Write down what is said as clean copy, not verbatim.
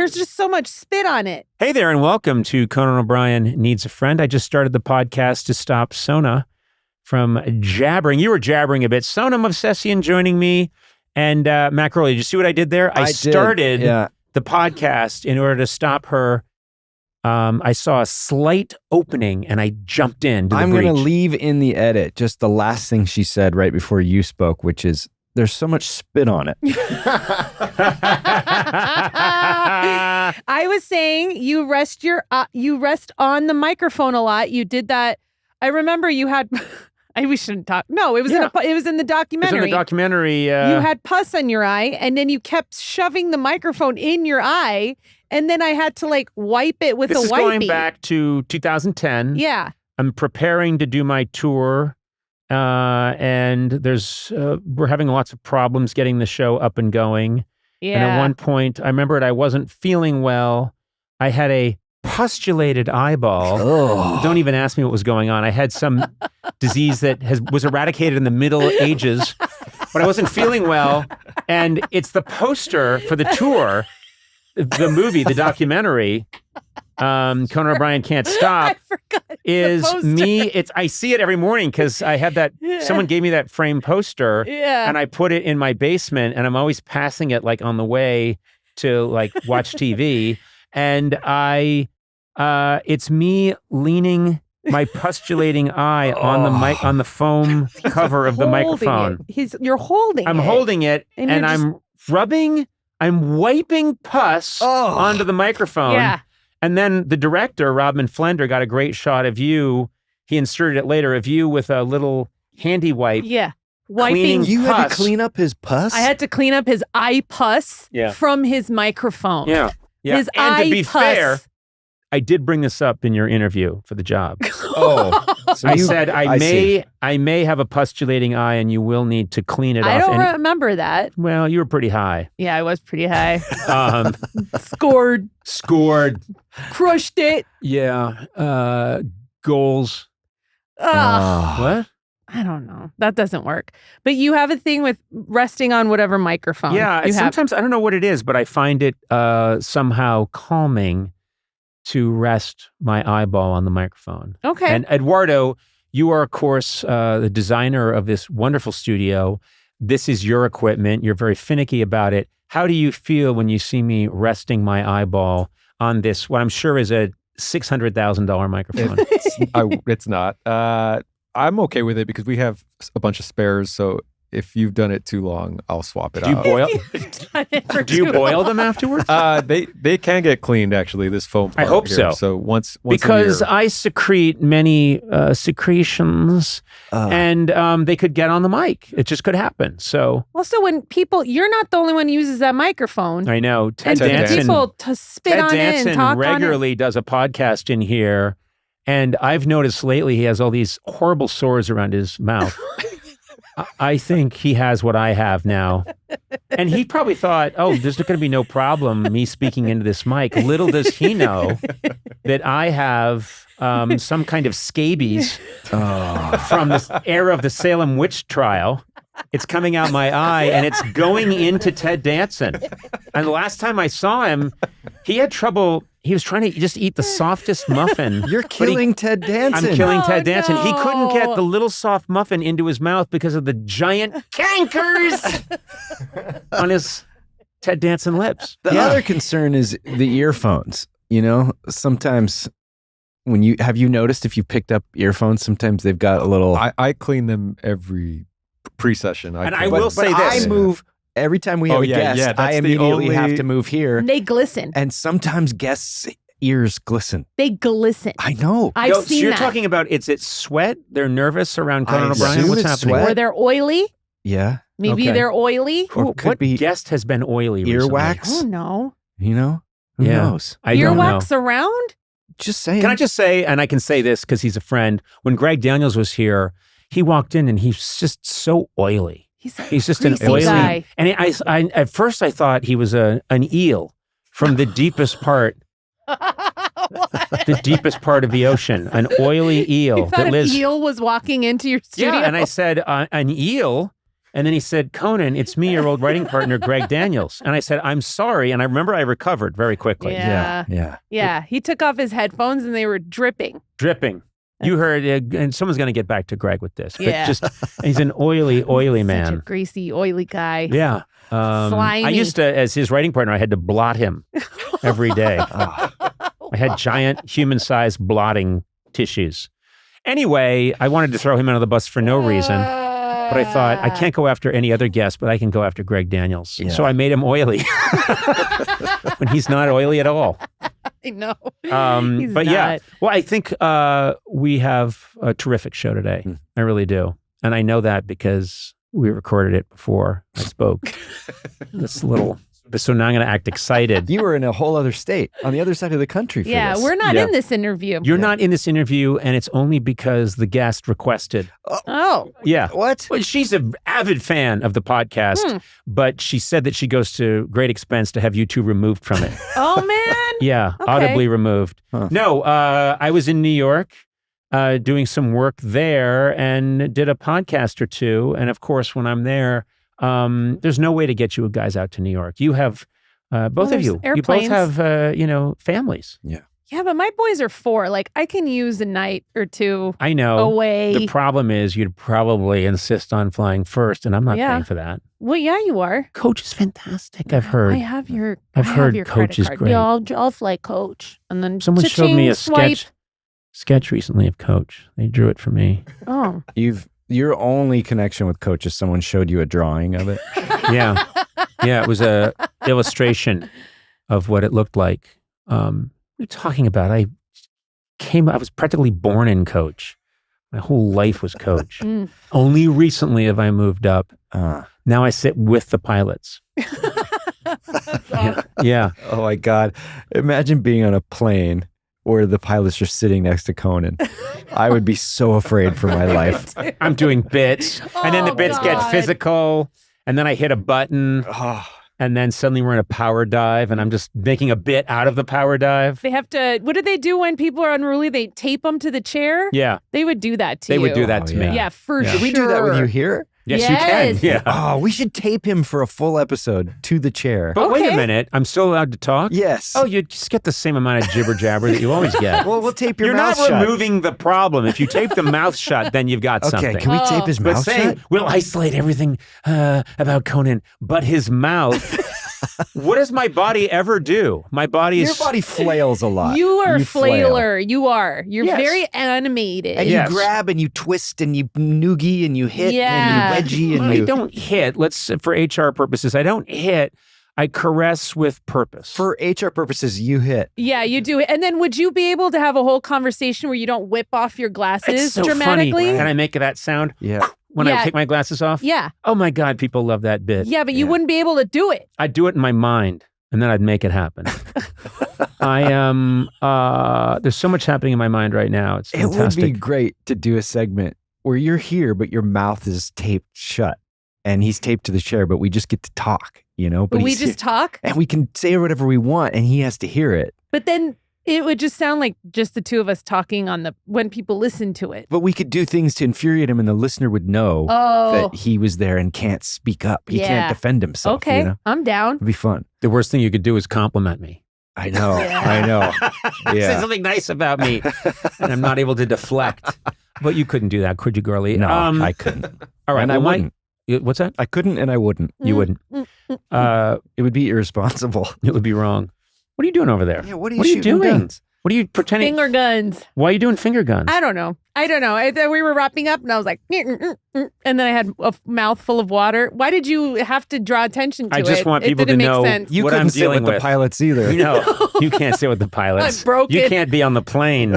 There's just so much spit on it. Hey there, and welcome to Conan O'Brien Needs a Friend. I just started the podcast to stop Sona from jabbering. You were jabbering a bit. Sona Movsesian joining me, and Matt Gourley. Did you see what I did there? I started the podcast in order to stop her. I saw a slight opening, and I jumped in. I'm going to leave in the edit just the last thing she said right before you spoke, which is, there's so much spit on it. I was saying you rest on the microphone a lot. You did that. I remember you had. We shouldn't talk. No, it was in the documentary. It was in the documentary. You had pus on your eye, and then you kept shoving the microphone in your eye, and then I had to wipe it with a wipey. This is going back to 2010. Yeah. I'm preparing to do my tour. And we're having lots of problems getting the show up and going. Yeah. And at one point, I remembered I wasn't feeling well. I had a pustulated eyeball. Oh. Don't even ask me what was going on. I had some disease that was eradicated in the Middle Ages, but I wasn't feeling well. And it's the poster for the tour, the movie, the documentary. Conan O'Brien Can't Stop. I forgot. Is me. I see it every morning because I had that. Yeah. Someone gave me that frame poster, and I put it in my basement, and I'm always passing it on the way to watch TV, and it's me leaning my pustulating eye on the mic on the foam cover of the microphone. You're holding. I'm holding it, and I'm rubbing. I'm wiping pus onto the microphone. Yeah. And then the director, Rob Flender, got a great shot of you. He inserted it later of you with a little handy wipe. Yeah. Wiping You had to clean up his pus? I had to clean up his eye pus from his microphone. Yeah. Yeah. His and eye to be pus. fair, I did bring this up in your interview for the job. So I said I may have a pustulating eye and you will need to clean it off. I don't remember that. Well, you were pretty high. Yeah, I was pretty high. Scored. Crushed it. Yeah. Goals. What? I don't know. That doesn't work. But you have a thing with resting on whatever microphone. Yeah. Sometimes I don't know what it is, but I find it somehow calming to rest my eyeball on the microphone. Okay. And Eduardo, you are, of course, the designer of this wonderful studio. This is your equipment. You're very finicky about it. How do you feel when you see me resting my eyeball on this, what I'm sure is a $600,000 microphone? It's not. I'm okay with it because we have a bunch of spares, so if you've done it too long, I'll swap it out. Do you boil them afterwards? They can get cleaned, actually, this foam part. I hope here. so. So once because a year. I secrete many secretions, and they could get on the mic. It just could happen. So also, when you're not the only one who uses that microphone. I know. Ted Danson. People to spit Ted on Danson it and talk regularly does a podcast in here, and I've noticed lately he has all these horrible sores around his mouth. I think he has what I have now. And he probably thought, there's going to be no problem me speaking into this mic. Little does he know that I have some kind of scabies from the era of the Salem witch trial. It's coming out my eye, and it's going into Ted Danson. And the last time I saw him, he had trouble. He was trying to just eat the softest muffin. You're killing Ted Danson. I'm killing Ted Danson. No. He couldn't get the little soft muffin into his mouth because of the giant cankers on his Ted Danson lips. The other concern is the earphones. Sometimes when have you noticed if you picked up earphones, sometimes they've got a little. I clean them every pre-session. I will say this. I move. Every time we have a guest, I immediately have to move here. And they glisten. And sometimes guests' ears glisten. They glisten. I know. I've seen so you're that. talking about, it's sweat? They're nervous around Conan O'Brien? What's happening? Sweat. Or they're oily. Yeah. Maybe they're oily. What guest has been oily recently? Earwax? Oh, no. Who knows? I don't know. Earwax around? Just saying. Can I just say, and I can say this because he's a friend, when Greg Daniels was here, he walked in and he's just so oily. He's just an oily guy. And I at first I thought he was an eel from the deepest part. The deepest part of the ocean, an oily eel You thought that lives. An eel was walking into your studio. Yeah, and I said, an eel And then he said, Conan, it's me, your old writing partner, Greg Daniels. And I said, I'm sorry. And I remember I recovered very quickly. Yeah. He took off his headphones and they were dripping. You heard, and someone's going to get back to Greg with this. But he's an oily man. Such a greasy, oily guy. Yeah. Slimy. I used to, as his writing partner, I had to blot him every day. I had giant human-sized blotting tissues. Anyway, I wanted to throw him under the bus for no reason. But I thought, I can't go after any other guest, but I can go after Greg Daniels. Yeah. So I made him oily. When he's not oily at all. I know. But not. Yeah. Well, I think we have a terrific show today. I really do. And I know that because we recorded it before I spoke. So now I'm going to act excited. You were in a whole other state, on the other side of the country for this. We're not in this interview. You're not in this interview, and it's only because the guest requested. Oh. Yeah. What? Well, she's an avid fan of the podcast, but she said that she goes to great expense to have you two removed from it. Oh, man. Yeah, okay. Audibly removed. Huh. No, I was in New York doing some work there and did a podcast or two. And of course, when I'm there, there's no way to get you guys out to New York. You have, both of you, airplanes. You both have, families. Yeah. Yeah, but my boys are 4. Like, I can use a night or two I know. away. The problem is you'd probably insist on flying first, and I'm not paying for that. Well, yeah, you are. Coach is fantastic, I've heard. I have your I've heard your Coach is great. Yeah, I'll fly Coach. And then someone showed me a sketch recently of Coach. They drew it for me. Oh. Your only connection with Coach is someone showed you a drawing of it. Yeah. Yeah, it was a illustration of what it looked like. What are you talking about? I was practically born in Coach. My whole life was Coach. Only recently have I moved up. Now I sit with the pilots. Yeah. Oh my God. Imagine being on a plane where the pilots are sitting next to Conan. I would be so afraid for my life. I'm doing bits, and then the bits get physical, and then I hit a button. And then suddenly we're in a power dive, and I'm just making a bit out of the power dive. They have to, what do they do when people are unruly? They tape them to the chair? Yeah. They would do that to you. They would do that to me. Yeah, for sure. Should we do that with you here? Yes, you can. Yeah. Oh, we should tape him for a full episode to the chair. But wait a minute. I'm still allowed to talk? Yes. Oh, you just get the same amount of jibber jabber that you always get. Well, we'll tape your You're mouth shut. not removing the problem. If you tape the mouth shut, then you've got something. Okay, can we tape his mouth shut? We'll isolate everything about Conan, but his mouth. What does my body ever do? My body is... Your body flails a lot. You are a flailer. You are. You're very animated. And you grab and you twist and you noogie and you hit and you wedgie and you... I don't hit. For HR purposes, I don't hit. I caress with purpose. For HR purposes, you hit. Yeah, you do. And then would you be able to have a whole conversation where you don't whip off your glasses it's so dramatically? Funny. Can I make that sound? Yeah. When I take my glasses off? Yeah. Oh my God, people love that bit. Yeah, but you wouldn't be able to do it. I'd do it in my mind, and then I'd make it happen. I am, there's so much happening in my mind right now. It's fantastic. It would be great to do a segment where you're here, but your mouth is taped shut. And he's taped to the chair, but we just get to talk, But we just talk? And we can say whatever we want, and he has to hear it. But then... it would just sound like just the two of us talking when people listen to it. But we could do things to infuriate him, and the listener would know that he was there and can't speak up. He can't defend himself. Okay, I'm down. It'd be fun. The worst thing you could do is compliment me. I know. I know. Say something nice about me, and I'm not able to deflect. But you couldn't do that, could you, Gourley? No, I couldn't. All right, and I wouldn't. What's that? I couldn't, and I wouldn't. You wouldn't. It would be irresponsible. It would be wrong. What are you doing over there? Yeah, what are you doing? Guns? What are you pretending? Finger guns. Why are you doing finger guns? I don't know. We were wrapping up and I was like, and then I had a mouthful of water. Why did you have to draw attention to it? I just want people to know what I'm dealing with. You couldn't sit with the pilots either. No, you can't sit with the pilots. I'm broken. You can't be on the plane.